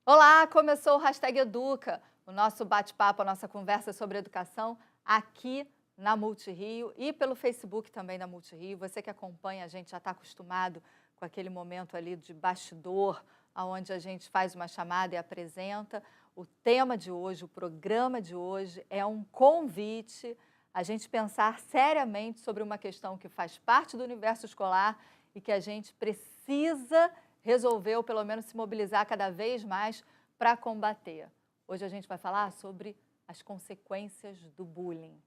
Olá, começou o Hashtag Educa, o nosso bate-papo, a nossa conversa sobre educação aqui na Multirio e pelo Facebook também da Multirio. Você que acompanha a gente já está acostumado com aquele momento ali de bastidor, onde a gente faz uma chamada e apresenta. O tema de hoje, o programa de hoje é um convite a gente pensar seriamente sobre uma questão que faz parte do universo escolar e que a gente precisa resolver, ou pelo menos se mobilizar cada vez mais para combater. Hoje a gente vai falar sobre as consequências do bullying.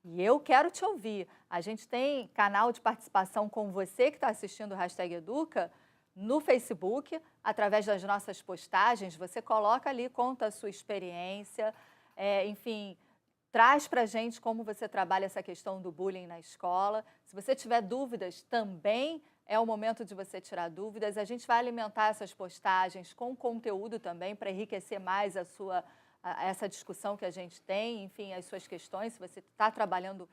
E eu quero te ouvir. A gente tem canal de participação com você que está assistindo o Hashtag Educa no Facebook, através das nossas postagens. Você coloca ali, conta a sua experiência, enfim, traz para a gente como você trabalha essa questão do bullying na escola. Se você tiver dúvidas, também é o momento de você tirar dúvidas. A gente vai alimentar essas postagens com conteúdo também para enriquecer mais essa discussão que a gente tem, enfim, as suas questões. Se você está trabalhando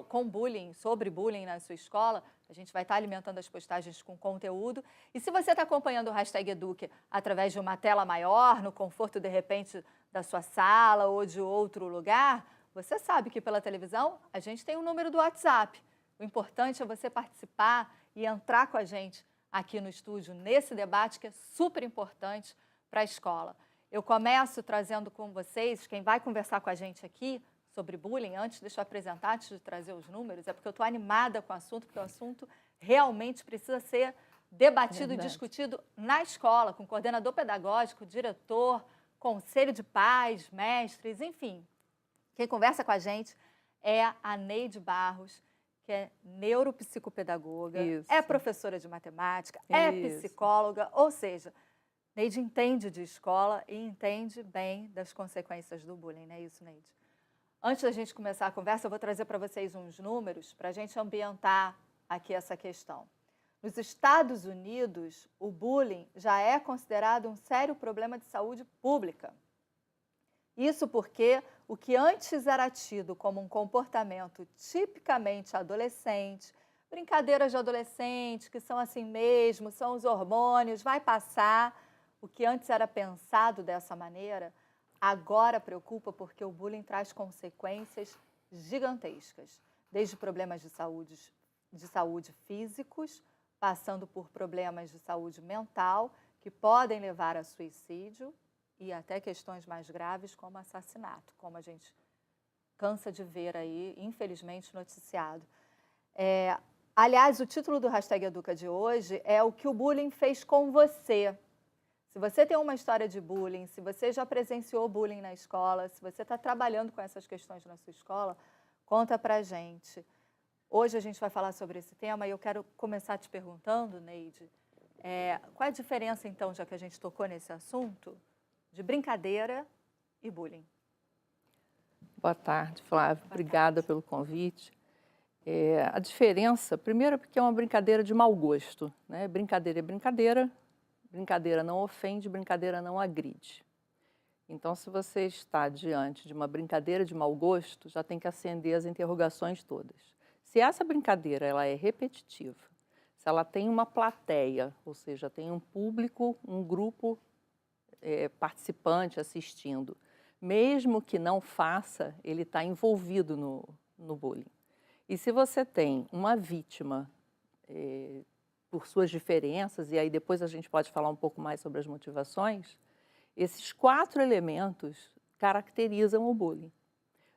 com bullying, sobre bullying na sua escola, a gente vai estar alimentando as postagens com conteúdo. E se você está acompanhando o Hashtag Eduque através de uma tela maior, no conforto, de repente, da sua sala ou de outro lugar, você sabe que pela televisão a gente tem um número do WhatsApp. O importante é você participar e entrar com a gente aqui no estúdio nesse debate que é super importante para a escola. Eu começo trazendo com vocês, quem vai conversar com a gente aqui sobre bullying, deixa eu apresentar, antes de trazer os números, é porque eu estou animada com o assunto, porque o assunto realmente precisa ser debatido e discutido na escola, com coordenador pedagógico, diretor, conselho de pais, mestres, enfim. Quem conversa com a gente é a Neide Barros, que é neuropsicopedagoga, é professora de matemática, é psicóloga, ou seja, Neide entende de escola e entende bem das consequências do bullying, não é isso, Neide? Antes da gente começar a conversa, eu vou trazer para vocês uns números para a gente ambientar aqui essa questão. Nos Estados Unidos, o bullying já é considerado um sério problema de saúde pública. Isso porque o que antes era tido como um comportamento tipicamente adolescente, brincadeiras de adolescente, que são assim mesmo, são os hormônios, vai passar. O que antes era pensado dessa maneira, agora preocupa porque o bullying traz consequências gigantescas, desde problemas de saúde físicos, passando por problemas de saúde mental, que podem levar a suicídio, e até questões mais graves como assassinato, como a gente cansa de ver aí, infelizmente, noticiado. Aliás, o título do Hashtag Educa de hoje é o que o bullying fez com você. Se você tem uma história de bullying, se você já presenciou bullying na escola, se você está trabalhando com essas questões na sua escola, conta pra gente. Hoje a gente vai falar sobre esse tema e eu quero começar te perguntando, Neide, qual é a diferença, então, já que a gente tocou nesse assunto, de brincadeira e bullying? Boa tarde, Flávia. Obrigada pelo convite. A diferença, primeiro, porque é uma brincadeira de mau gosto, né? Brincadeira é brincadeira, brincadeira não ofende, brincadeira não agride. Então, se você está diante de uma brincadeira de mau gosto, já tem que acender as interrogações todas. Se essa brincadeira ela é repetitiva, se ela tem uma plateia, ou seja, tem um público, um grupo participante assistindo, mesmo que não faça, ele está envolvido no bullying. E se você tem uma vítima por suas diferenças, e aí depois a gente pode falar um pouco mais sobre as motivações, esses 4 elementos caracterizam o bullying.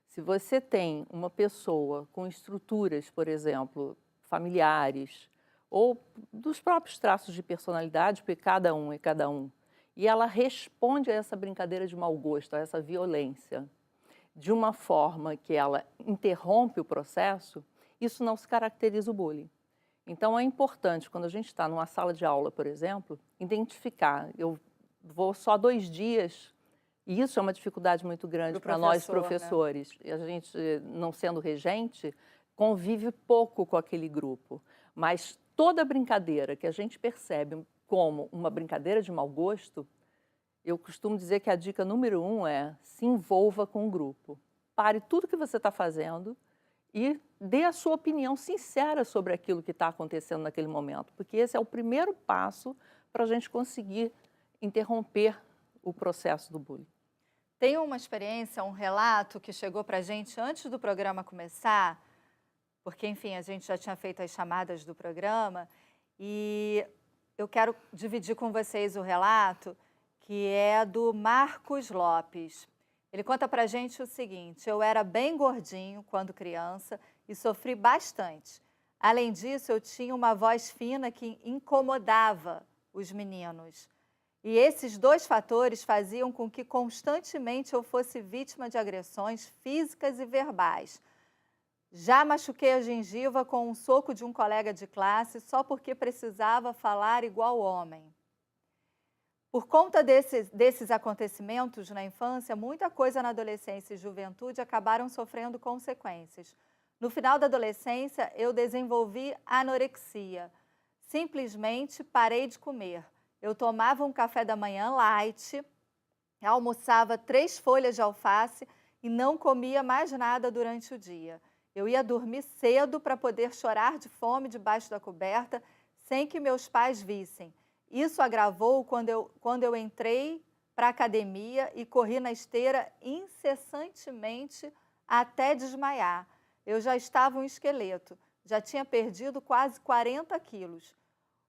Se você tem uma pessoa com estruturas, por exemplo, familiares, ou dos próprios traços de personalidade, porque cada um é cada um, e ela responde a essa brincadeira de mau gosto, a essa violência, de uma forma que ela interrompe o processo, isso não se caracteriza o bullying. Então, é importante, quando a gente está numa sala de aula, por exemplo, identificar. Eu vou só 2 dias, e isso é uma dificuldade muito grande para nós, professores. Né? E a gente, não sendo regente, convive pouco com aquele grupo. Mas toda brincadeira que a gente percebe como uma brincadeira de mau gosto, eu costumo dizer que a dica número 1 é se envolva com o grupo. Pare tudo que você está fazendo e dê a sua opinião sincera sobre aquilo que está acontecendo naquele momento, porque esse é o primeiro passo para a gente conseguir interromper o processo do bullying. Tem uma experiência, um relato que chegou para a gente antes do programa começar, porque, enfim, a gente já tinha feito as chamadas do programa, e eu quero dividir com vocês o relato, que é do Marcos Lopes. Ele conta para a gente o seguinte: eu era bem gordinho quando criança e sofri bastante. Além disso, eu tinha uma voz fina que incomodava os meninos. E esses dois fatores faziam com que constantemente eu fosse vítima de agressões físicas e verbais. Já machuquei a gengiva com um soco de um colega de classe só porque precisava falar igual homem. Por conta desses acontecimentos na infância, muita coisa na adolescência e juventude acabaram sofrendo consequências. No final da adolescência, eu desenvolvi anorexia. Simplesmente parei de comer. Eu tomava um café da manhã light, almoçava 3 folhas de alface e não comia mais nada durante o dia. Eu ia dormir cedo para poder chorar de fome debaixo da coberta, sem que meus pais vissem. Isso agravou quando eu entrei para a academia e corri na esteira incessantemente até desmaiar. Eu já estava um esqueleto, já tinha perdido quase 40 quilos.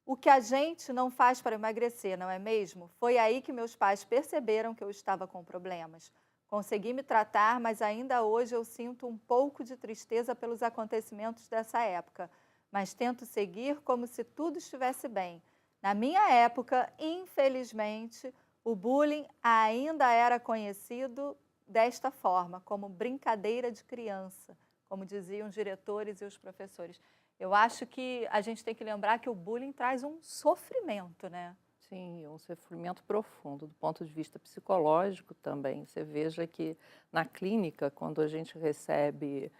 O que a gente não faz para emagrecer, não é mesmo? Foi aí que meus pais perceberam que eu estava com problemas. Consegui me tratar, mas ainda hoje eu sinto um pouco de tristeza pelos acontecimentos dessa época. Mas tento seguir como se tudo estivesse bem. Na minha época, infelizmente, o bullying ainda era conhecido desta forma, como brincadeira de criança, como diziam os diretores e os professores. Eu acho que a gente tem que lembrar que o bullying traz um sofrimento, né? Sim, um sofrimento profundo, do ponto de vista psicológico também. Você veja que na clínica, quando a gente recebe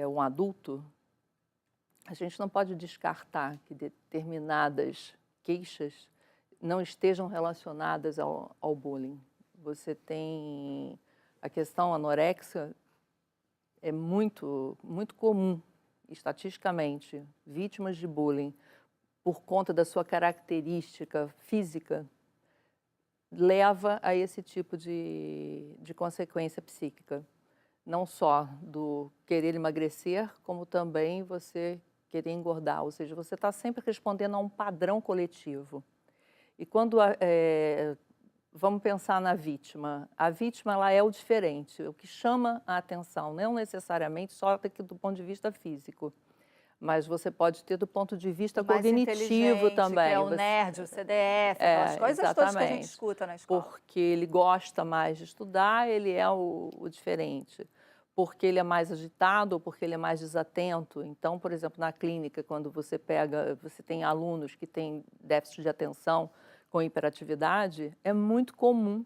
um adulto, a gente não pode descartar que determinadas queixas não estejam relacionadas ao bullying. Você tem a questão anorexia, é muito comum, estatisticamente, vítimas de bullying, por conta da sua característica física, leva a esse tipo de consequência psíquica. Não só do querer emagrecer, como também você querer engordar. Ou seja, você está sempre respondendo a um padrão coletivo. E quando vamos pensar na vítima. A vítima ela é o diferente, o que chama a atenção, não necessariamente só do ponto de vista físico, mas você pode ter do ponto de vista cognitivo também. Que é o nerd, o CDF, aquelas coisas todas que a gente escuta na escola. Porque ele gosta mais de estudar, ele é o diferente. Porque ele é mais agitado ou porque ele é mais desatento. Então, por exemplo, na clínica, quando você tem alunos que têm déficit de atenção com hiperatividade, é muito comum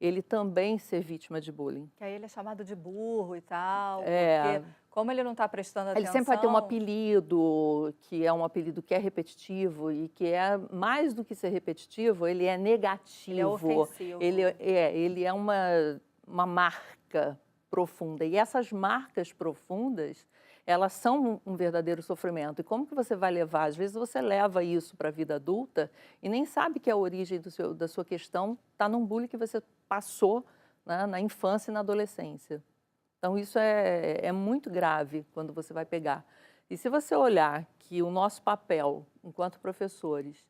ele também ser vítima de bullying. Que aí ele é chamado de burro e tal, porque como ele não está prestando atenção... Ele sempre vai ter um apelido, que é um apelido que é repetitivo e que é, mais do que ser repetitivo, ele é negativo. Ele é ofensivo. Ele é uma marca profunda. E essas marcas profundas, elas são um verdadeiro sofrimento. E como que você vai levar? Às vezes você leva isso para a vida adulta e nem sabe que a origem da sua questão está num bullying que você passou, né, na infância e na adolescência. Então, isso é muito grave quando você vai pegar. E se você olhar que o nosso papel, enquanto professores,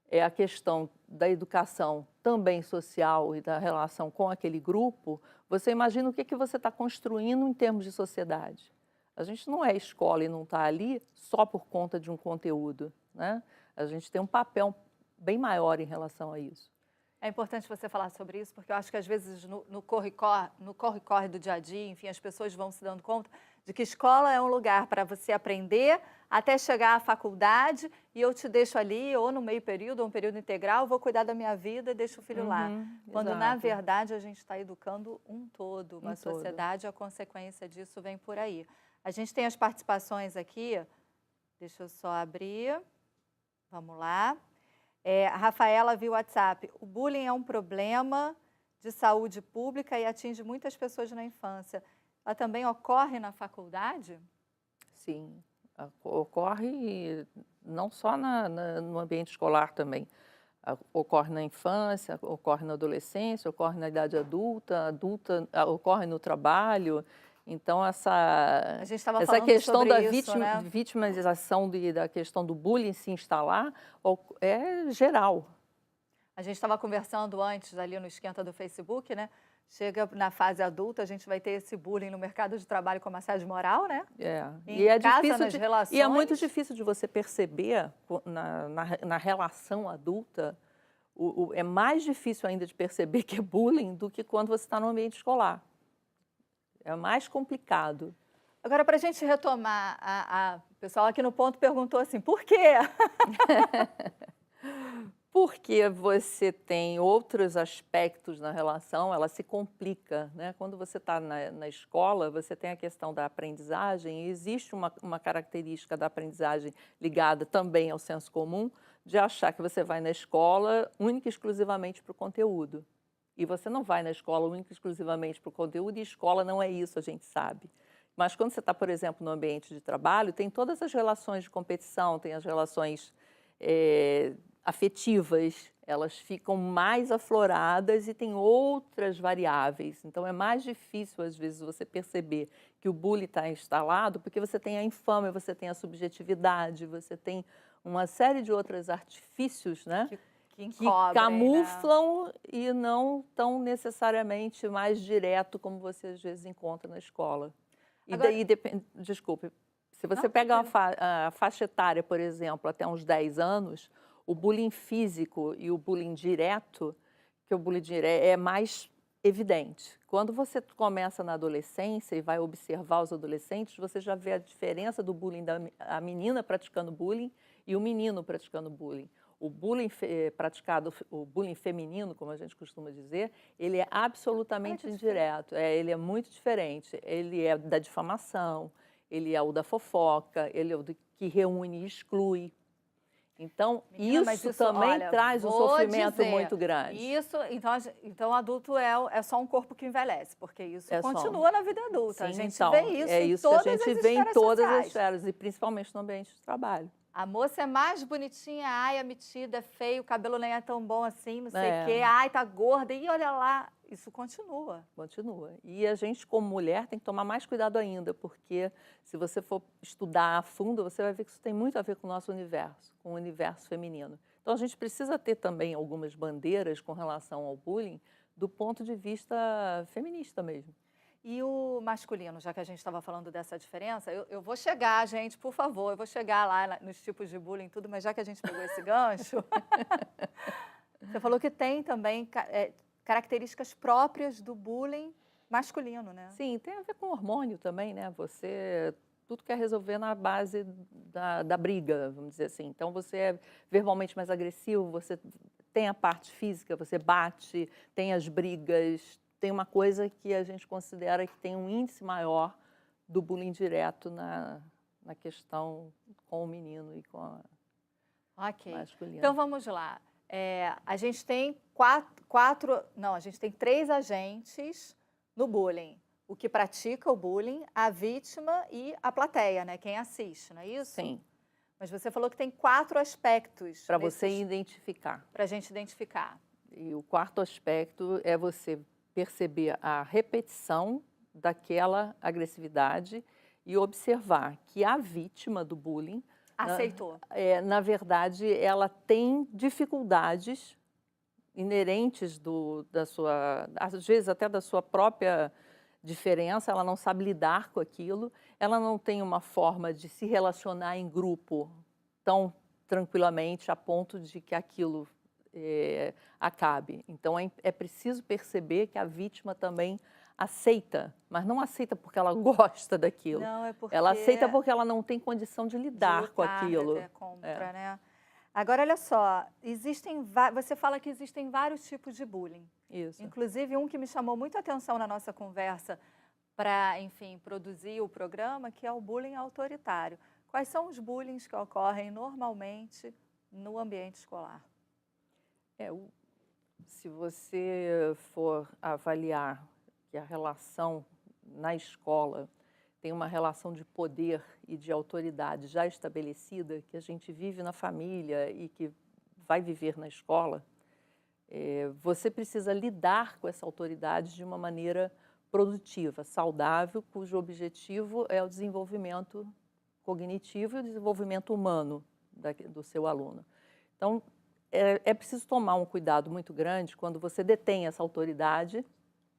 é a questão da educação também social e da relação com aquele grupo, você imagina o que você está construindo em termos de sociedade. A gente não é escola e não está ali só por conta de um conteúdo, né? A gente tem um papel bem maior em relação a isso. É importante você falar sobre isso, porque eu acho que às vezes no corre-corre do dia a dia, enfim, as pessoas vão se dando conta de que escola é um lugar para você aprender até chegar à faculdade e eu te deixo ali, ou no meio período, ou um período integral, vou cuidar da minha vida e deixo o filho lá. Quando, exato. na verdade, a gente está educando um todo, uma sociedade, a consequência disso vem por aí. A gente tem as participações aqui, deixa eu só abrir, vamos lá. A Rafaela viu o WhatsApp. O bullying é um problema de saúde pública e atinge muitas pessoas na infância. Ela também ocorre na faculdade? Sim, ocorre não só no ambiente escolar também. Ocorre na infância, ocorre na adolescência, ocorre na idade adulta, ocorre no trabalho. Então, essa questão da vitimização da questão do bullying se instalar é geral. A gente estava conversando antes ali no esquenta do Facebook, né? Chega na fase adulta, a gente vai ter esse bullying no mercado de trabalho com assédio moral, né? Em casa, nas relações. E é muito difícil de você perceber na relação adulta. É mais difícil ainda de perceber que é bullying do que quando você está no ambiente escolar. É mais complicado. Agora, para a gente retomar, o pessoal aqui no ponto perguntou assim, por quê? Porque você tem outros aspectos na relação, ela se complica, né? Quando você está na escola, você tem a questão da aprendizagem, e existe uma característica da aprendizagem ligada também ao senso comum, de achar que você vai na escola única e exclusivamente para o conteúdo. E você não vai na escola única e exclusivamente para o conteúdo, e escola não é isso, a gente sabe. Mas quando você está, por exemplo, no ambiente de trabalho, tem todas as relações de competição, tem as relações afetivas, elas ficam mais afloradas e tem outras variáveis. Então, é mais difícil, às vezes, você perceber que o bullying está instalado, porque você tem a infâmia, você tem a subjetividade, você tem uma série de outros artifícios, né? Que camuflam, né? E não tão necessariamente mais direto como você, às vezes, encontra na escola. E agora, daí, desculpe, se você pega a faixa etária, por exemplo, até uns 10 anos, o bullying físico e o bullying direto, que o bullying direto é mais evidente. Quando você começa na adolescência e vai observar os adolescentes, você já vê a diferença do bullying da menina praticando bullying e o menino praticando bullying. O bullying praticado, o bullying feminino, como a gente costuma dizer, ele é absolutamente indireto. Ele é muito diferente. Ele é da difamação, ele é o da fofoca, ele é o que reúne e exclui. Então, menina, isso também traz um sofrimento muito grande. Então adulto é só um corpo que envelhece, porque isso continua na vida adulta. Sim, a gente vê isso em todas as esferas sociais. É isso que a gente vê em todas as esferas, e principalmente no ambiente de trabalho. A moça é mais bonitinha, ai, é metida, é feio, o cabelo nem é tão bom assim, não sei o quê, ai, tá gorda, e olha lá, isso continua. Continua. E a gente, como mulher, tem que tomar mais cuidado ainda, porque se você for estudar a fundo, você vai ver que isso tem muito a ver com o nosso universo, com o universo feminino. Então, a gente precisa ter também algumas bandeiras com relação ao bullying do ponto de vista feminista mesmo. E o masculino, já que a gente estava falando dessa diferença, eu vou chegar, gente, por favor, eu vou chegar lá nos tipos de bullying e tudo, mas já que a gente pegou esse gancho, você falou que tem também características próprias do bullying masculino, né? Sim, tem a ver com hormônio também, né? Você tudo quer resolver na base da briga, vamos dizer assim. Então, você é verbalmente mais agressivo, você tem a parte física, você bate, tem as brigas. Tem uma coisa que a gente considera que tem um índice maior do bullying direto na questão com o menino e com a masculina. Então, vamos lá. A gente tem a gente tem 3 agentes no bullying. O que pratica o bullying, a vítima e a plateia, né? Quem assiste, não é isso? Sim. Mas você falou que tem 4 aspectos. Para você identificar. Para a gente identificar. E o 4º aspecto é você perceber a repetição daquela agressividade e observar que a vítima do bullying aceitou. Na verdade, ela tem dificuldades inerentes às vezes até da sua própria diferença, ela não sabe lidar com aquilo, ela não tem uma forma de se relacionar em grupo tão tranquilamente a ponto de que aquilo acabe. Então, é preciso perceber que a vítima também aceita, mas não aceita porque ela gosta daquilo. Não, é porque... Ela aceita porque ela não tem condição de lidar com aquilo. Né? Agora, olha só, você fala que existem vários tipos de bullying. Isso. Inclusive, um que me chamou muito a atenção na nossa conversa para, enfim, produzir o programa, que é o bullying autoritário. Quais são os bullying que ocorrem normalmente no ambiente escolar? Se você for avaliar que a relação na escola tem uma relação de poder e de autoridade já estabelecida, que a gente vive na família e que vai viver na escola, você precisa lidar com essa autoridade de uma maneira produtiva, saudável, cujo objetivo é o desenvolvimento cognitivo e o desenvolvimento humano do seu aluno. Então, é preciso tomar um cuidado muito grande quando você detém essa autoridade,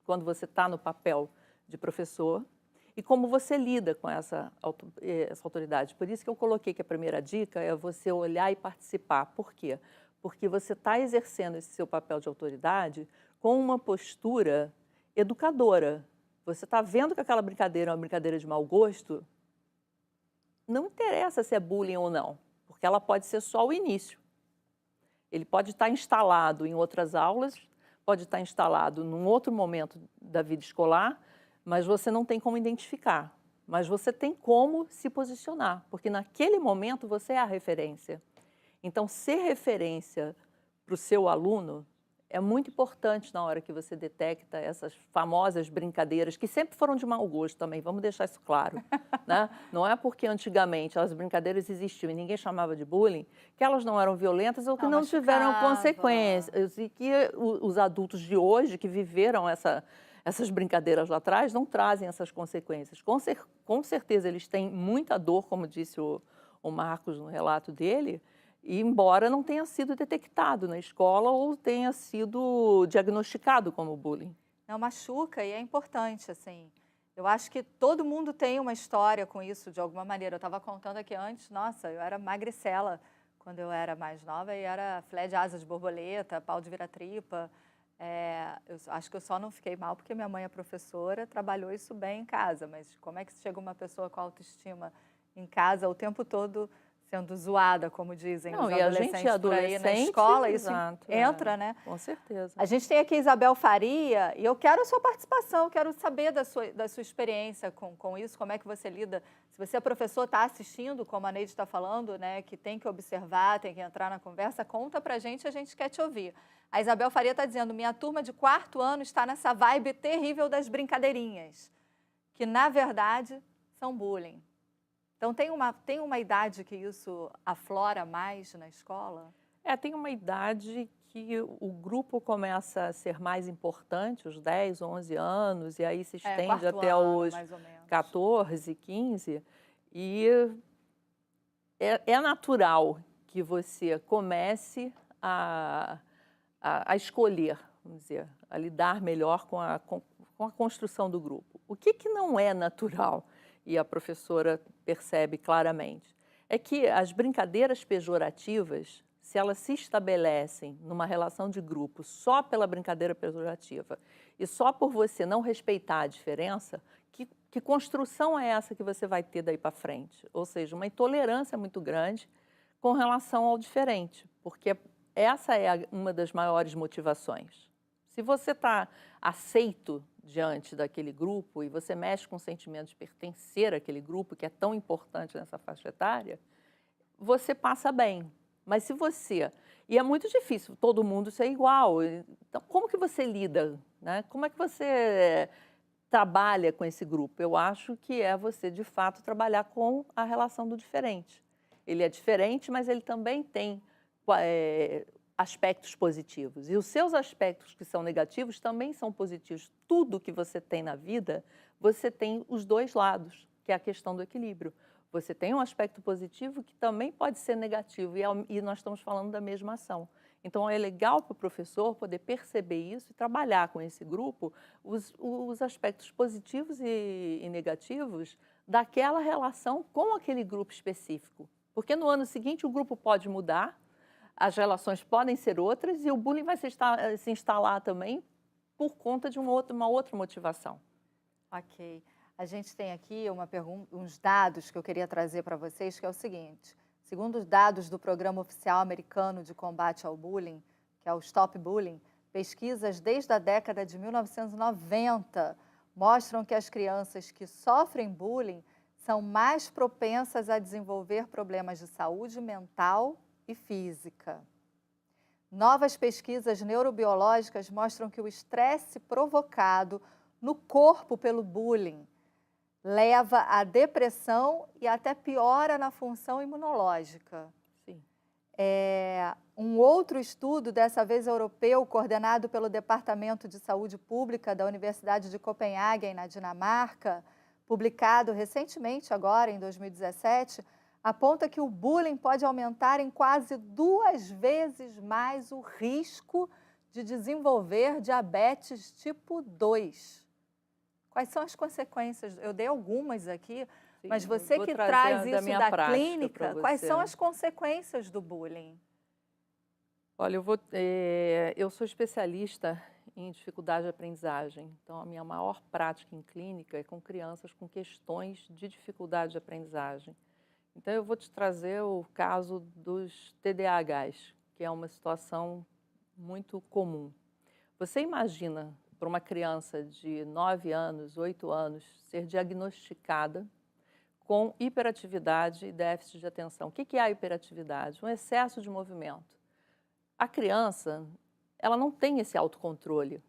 quando você está no papel de professor, e como você lida com essa autoridade. Por isso que eu coloquei que a primeira dica é você olhar e participar. Por quê? Porque você está exercendo esse seu papel de autoridade com uma postura educadora. Você está vendo que aquela brincadeira é uma brincadeira de mau gosto, não interessa se é bullying ou não, porque ela pode ser só o início. Ele pode estar instalado em outras aulas, pode estar instalado num outro momento da vida escolar, mas você não tem como identificar. Mas você tem como se posicionar, porque naquele momento você é a referência. Então, ser referência para o seu aluno é muito importante na hora que você detecta essas famosas brincadeiras, que sempre foram de mau gosto também, vamos deixar isso claro. Né? Não é porque antigamente as brincadeiras existiam e ninguém chamava de bullying, que elas não eram violentas ou que não tiveram consequências. E que os adultos de hoje, que viveram essas brincadeiras lá atrás, não trazem essas consequências. Com certeza eles têm muita dor, como disse o Marcos no relato dele, e embora não tenha sido detectado na escola ou tenha sido diagnosticado como bullying. Não, machuca e é importante, assim. Eu acho que todo mundo tem uma história com isso, de alguma maneira. Eu estava contando aqui antes, nossa, eu era magricela quando eu era mais nova e era filé de asa de borboleta, pau de vira-tripa. Eu acho que eu só não fiquei mal porque minha mãe é professora, trabalhou isso bem em casa, mas como é que chega uma pessoa com autoestima em casa o tempo todo sendo zoada, como dizem os adolescentes por aí na escola, isso entra, né? Com certeza. A gente tem aqui Isabel Faria e eu quero a sua participação, quero saber da sua experiência com isso, como é que você lida. Se você é professor, está assistindo, como a Neide está falando, né, que tem que observar, tem que entrar na conversa, conta pra gente, a gente quer te ouvir. A Isabel Faria está dizendo, minha turma de 4º ano está nessa vibe terrível das brincadeirinhas, que na verdade são bullying. Então, tem uma idade que isso aflora mais na escola? Tem uma idade que o grupo começa a ser mais importante, os 10, 11 anos, e aí se estende até os 14, 15. E é natural que você comece a escolher, vamos dizer, a lidar melhor com a construção do grupo. O que não é natural? E a professora percebe claramente, é que as brincadeiras pejorativas, se elas se estabelecem numa relação de grupo só pela brincadeira pejorativa e só por você não respeitar a diferença, que construção é essa que você vai ter daí para frente? Ou seja, uma intolerância muito grande com relação ao diferente, porque essa é uma das maiores motivações. Se você está aceito diante daquele grupo e você mexe com o sentimento de pertencer àquele grupo, que é tão importante nessa faixa etária, você passa bem. Mas se você... E é muito difícil todo mundo ser igual. Então, como que você lida? Né? Como é que você trabalha com esse grupo? Eu acho que é você, de fato, trabalhar com a relação do diferente. Ele é diferente, mas ele também tem aspectos positivos. E os seus aspectos que são negativos também são positivos. Tudo que você tem na vida, você tem os dois lados, que é a questão do equilíbrio. Você tem um aspecto positivo que também pode ser negativo, e nós estamos falando da mesma ação. Então, é legal para o professor poder perceber isso e trabalhar com esse grupo os aspectos positivos e negativos daquela relação com aquele grupo específico. Porque no ano seguinte o grupo pode mudar, as relações podem ser outras e o bullying vai se instalar também por conta de uma outra motivação. Ok. A gente tem aqui uns dados que eu queria trazer para vocês, que é o seguinte. Segundo os dados do Programa Oficial Americano de Combate ao Bullying, que é o Stop Bullying, pesquisas desde a década de 1990 mostram que as crianças que sofrem bullying são mais propensas a desenvolver problemas de saúde mental e física. Novas pesquisas neurobiológicas mostram que o estresse provocado no corpo pelo bullying leva à depressão e até piora na função imunológica. Sim. Um outro estudo, dessa vez europeu, coordenado pelo Departamento de Saúde Pública da Universidade de Copenhague, na Dinamarca, publicado recentemente, agora em 2017, aponta que o bullying pode aumentar em quase 2 vezes mais o risco de desenvolver diabetes tipo 2. Quais são as consequências? Eu dei algumas aqui, Sim, mas você que traz isso da clínica, quais são as consequências do bullying? Olha, eu sou especialista em dificuldade de aprendizagem, então a minha maior prática em clínica é com crianças com questões de dificuldade de aprendizagem. Então eu vou te trazer o caso dos TDAHs, que é uma situação muito comum. Você imagina para uma criança de 9 anos, 8 anos, ser diagnosticada com hiperatividade e déficit de atenção. O que é a hiperatividade? Um excesso de movimento. A criança, ela não tem esse autocontrole.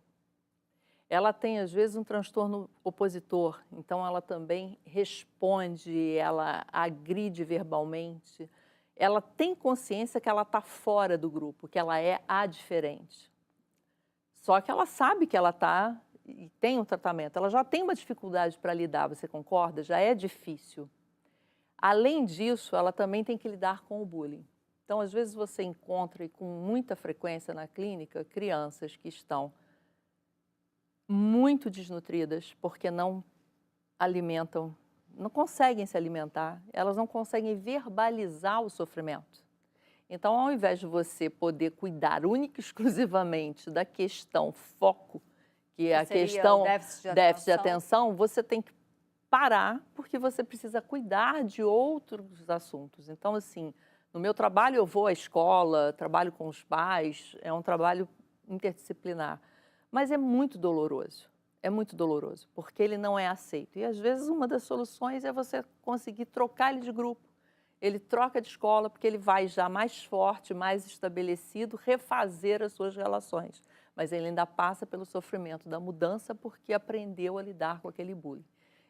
Ela tem, às vezes, um transtorno opositor, então ela também responde, ela agride verbalmente. Ela tem consciência que ela está fora do grupo, que ela é a diferente. Só que ela sabe que ela está e tem um tratamento. Ela já tem uma dificuldade para lidar, você concorda? Já é difícil. Além disso, ela também tem que lidar com o bullying. Então, às vezes você encontra, e com muita frequência na clínica, crianças que estão muito desnutridas porque não alimentam, não conseguem se alimentar, elas não conseguem verbalizar o sofrimento. Então, ao invés de você poder cuidar única e exclusivamente da questão foco, que é a questão déficit de atenção, você tem que parar porque você precisa cuidar de outros assuntos. Então, assim, no meu trabalho eu vou à escola, trabalho com os pais, é um trabalho interdisciplinar, mas é muito doloroso, porque ele não é aceito. E às vezes uma das soluções é você conseguir trocar ele de grupo. Ele troca de escola porque ele vai já mais forte, mais estabelecido, refazer as suas relações. Mas ele ainda passa pelo sofrimento da mudança porque aprendeu a lidar com aquele bullying.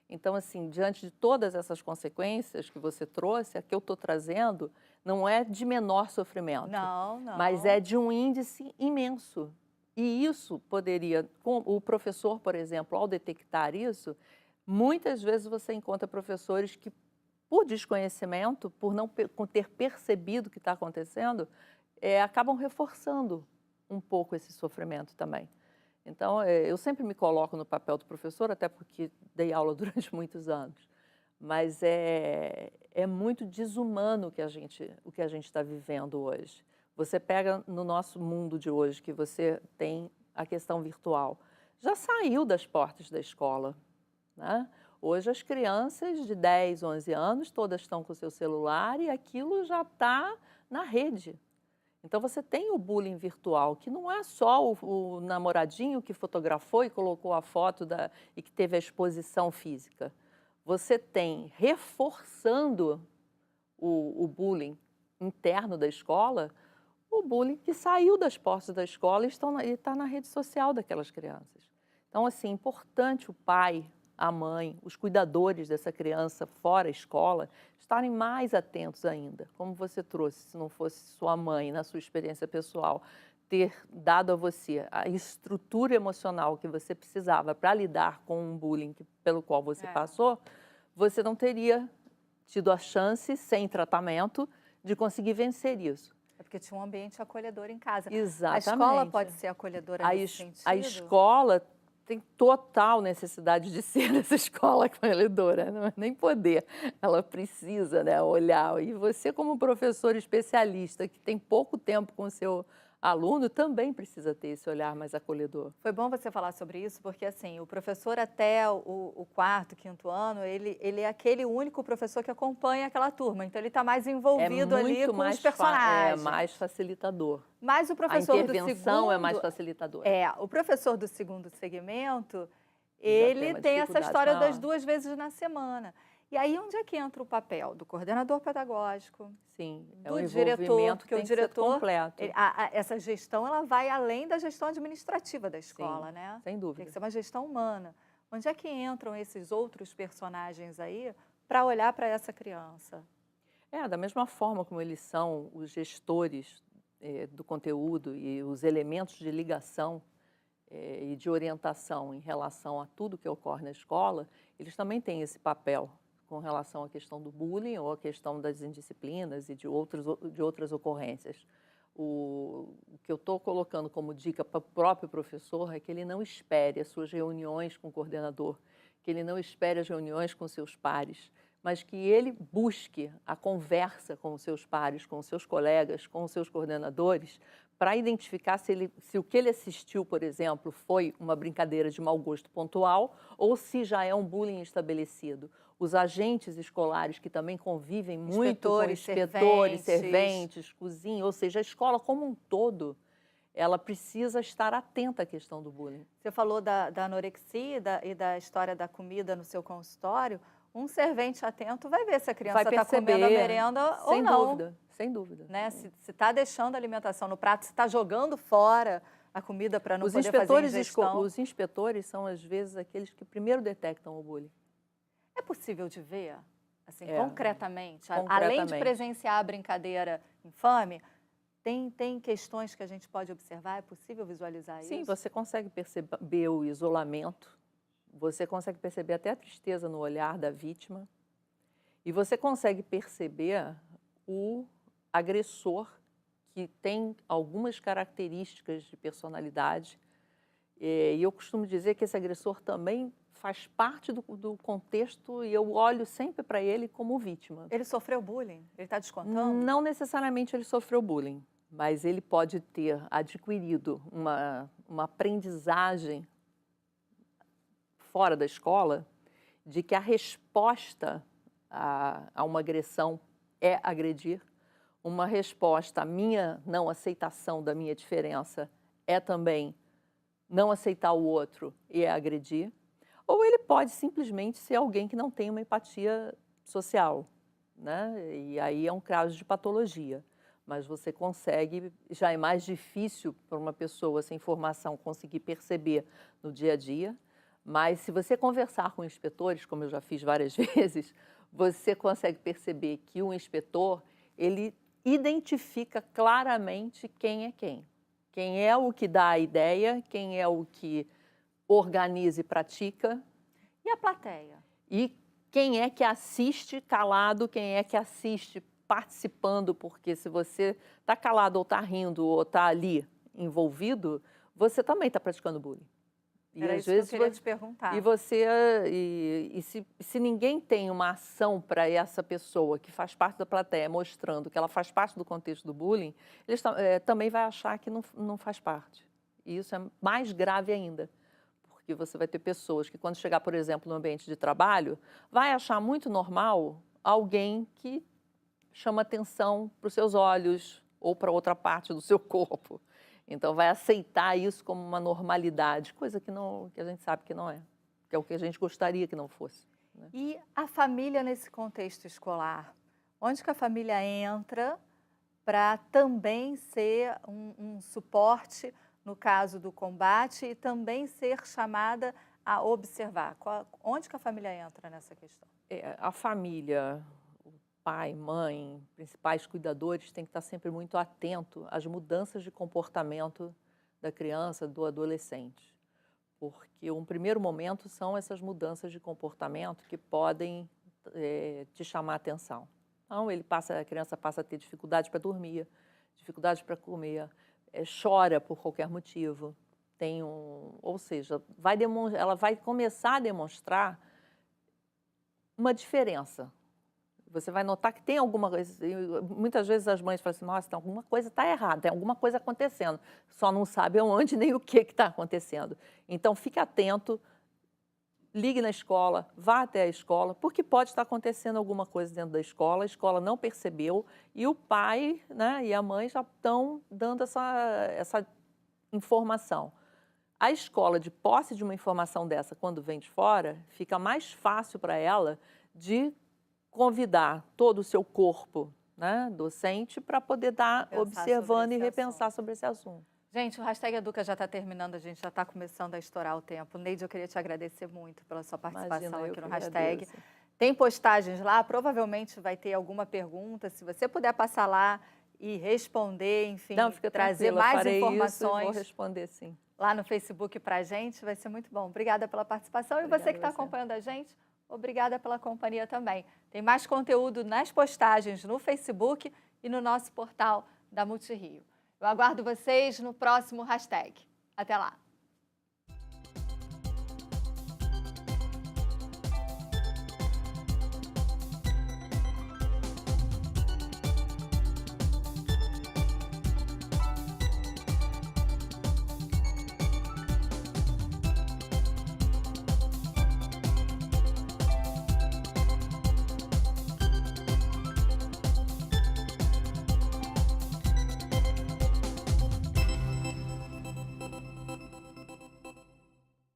Então, assim, diante de todas essas consequências que você trouxe, a que eu estou trazendo não é de menor sofrimento, não. Mas é de um índice imenso. E isso poderia, o professor, por exemplo, ao detectar isso, muitas vezes você encontra professores que, por desconhecimento, por não ter percebido o que está acontecendo, acabam reforçando um pouco esse sofrimento também. Então, eu sempre me coloco no papel do professor, até porque dei aula durante muitos anos, mas é muito desumano o que a gente está vivendo hoje. Você pega no nosso mundo de hoje, que você tem a questão virtual, já saiu das portas da escola, né? Hoje as crianças de 10, 11 anos, todas estão com o seu celular e aquilo já está na rede. Então, você tem o bullying virtual, que não é só o namoradinho que fotografou e colocou a foto e que teve a exposição física. Você tem, reforçando o bullying interno da escola, o bullying que saiu das portas da escola e está na rede social daquelas crianças. Então, assim, é importante o pai, a mãe, os cuidadores dessa criança fora a escola, estarem mais atentos ainda. Como você trouxe, se não fosse sua mãe, na sua experiência pessoal, ter dado a você a estrutura emocional que você precisava para lidar com um bullying pelo qual você passou, você não teria tido a chance, sem tratamento, de conseguir vencer isso. É porque tinha um ambiente acolhedor em casa. Exatamente. A escola pode ser acolhedora nesse sentido? A escola tem total necessidade de ser essa escola acolhedora, não é nem poder. Ela precisa, né, olhar. E você, como professor especialista, que tem pouco tempo com o seu aluno, também precisa ter esse olhar mais acolhedor. Foi bom você falar sobre isso, porque assim, o professor até o 4º, 5º ano, ele é aquele único professor que acompanha aquela turma, então ele está mais envolvido ali com os personagens. É mais facilitador. Mas o professor a intervenção é mais facilitadora. O professor do 2º segmento, ele tem essa história das 2 vezes na semana. E aí, onde é que entra o papel do coordenador pedagógico? Sim, do diretor, porque o diretor, completo. Essa gestão, ela vai além da gestão administrativa da escola, sim, né? Sem dúvida. Tem que ser uma gestão humana. Onde é que entram esses outros personagens aí para olhar para essa criança? Da mesma forma como eles são os gestores do conteúdo e os elementos de ligação e de orientação em relação a tudo que ocorre na escola, eles também têm esse papel com relação à questão do bullying ou à questão das indisciplinas e de outras ocorrências. O que eu estou colocando como dica para o próprio professor é que ele não espere as suas reuniões com o coordenador, que ele não espere as reuniões com seus pares, mas que ele busque a conversa com os seus pares, com os seus colegas, com os seus coordenadores, para identificar se o que ele assistiu, por exemplo, foi uma brincadeira de mau gosto pontual ou se já é um bullying estabelecido. Os agentes escolares que também convivem muito com inspetores, serventes, cozinha, ou seja, a escola como um todo, ela precisa estar atenta à questão do bullying. Você falou da anorexia e da história da comida no seu consultório. Um servente atento vai ver se a criança está comendo a merenda ou não. Sem dúvida, sem dúvida. Né? Se está deixando a alimentação no prato, se está jogando fora a comida para não poder fazer ingestão. Os inspetores são, às vezes, aqueles que primeiro detectam o bullying. É possível de ver, assim, concretamente? Além de presenciar a brincadeira infame, tem questões que a gente pode observar? É possível visualizar isso? Sim, você consegue perceber o isolamento, você consegue perceber até a tristeza no olhar da vítima e você consegue perceber o agressor que tem algumas características de personalidade e eu costumo dizer que esse agressor também faz parte do contexto e eu olho sempre para ele como vítima. Ele sofreu bullying? Ele está descontando? Não necessariamente ele sofreu bullying, mas ele pode ter adquirido uma aprendizagem fora da escola de que a resposta a uma agressão é agredir, uma resposta à minha não aceitação da minha diferença é também não aceitar o outro e é agredir. Ou ele pode simplesmente ser alguém que não tem uma empatia social, né? E aí é um caso de patologia. Mas você consegue, já é mais difícil para uma pessoa sem formação conseguir perceber no dia a dia, mas se você conversar com inspetores, como eu já fiz várias vezes, você consegue perceber que o inspetor, ele identifica claramente quem é quem. Quem é o que dá a ideia, quem é o que organiza e pratica. E a plateia? E quem é que assiste calado, quem é que assiste participando, porque se você está calado ou está rindo ou está ali envolvido, você também está praticando bullying. Era isso que eu queria te perguntar. E se ninguém tem uma ação para essa pessoa que faz parte da plateia, mostrando que ela faz parte do contexto do bullying, ele também vai achar que não faz parte. E isso é mais grave ainda. Porque você vai ter pessoas que, quando chegar, por exemplo, no ambiente de trabalho, vai achar muito normal alguém que chama atenção para os seus olhos ou para outra parte do seu corpo. Então, vai aceitar isso como uma normalidade, coisa que a gente sabe que não é, que é o que a gente gostaria que não fosse. Né? E a família nesse contexto escolar? Onde que a família entra para também ser um suporte no caso do combate e também ser chamada a observar? Onde que a família entra nessa questão? A família, o pai, mãe, principais cuidadores, tem que estar sempre muito atento às mudanças de comportamento da criança, do adolescente. Porque um primeiro momento são essas mudanças de comportamento que podem te chamar a atenção. Então, a criança passa a ter dificuldade para dormir, dificuldade para comer, chora por qualquer motivo, ou seja, ela vai começar a demonstrar uma diferença. Você vai notar que tem alguma coisa, muitas vezes as mães falam assim, nossa, alguma coisa está errada, tem alguma coisa acontecendo, só não sabe onde nem o que está acontecendo. Então, fique atento, ligue na escola, vá até a escola, porque pode estar acontecendo alguma coisa dentro da escola, a escola não percebeu e o pai, né, e a mãe já estão dando essa informação. A escola, de posse de uma informação dessa, quando vem de fora, fica mais fácil para ela de convidar todo o seu corpo, né, docente, para poder estar observando e repensar sobre esse assunto. Gente, o Hashtag Educa já está terminando, a gente já está começando a estourar o tempo. Neide, eu queria te agradecer muito pela sua participação aqui no Hashtag. Tem postagens lá, provavelmente vai ter alguma pergunta. Se você puder passar lá e responder, enfim, Não, fica trazer tranquila, mais farei informações. Isso e vou responder, sim. Lá no Facebook para a gente, vai ser muito bom. Obrigada pela participação. Obrigada e você que está acompanhando a gente, obrigada pela companhia também. Tem mais conteúdo nas postagens no Facebook e no nosso portal da Multirio. Eu aguardo vocês no próximo hashtag. Até lá!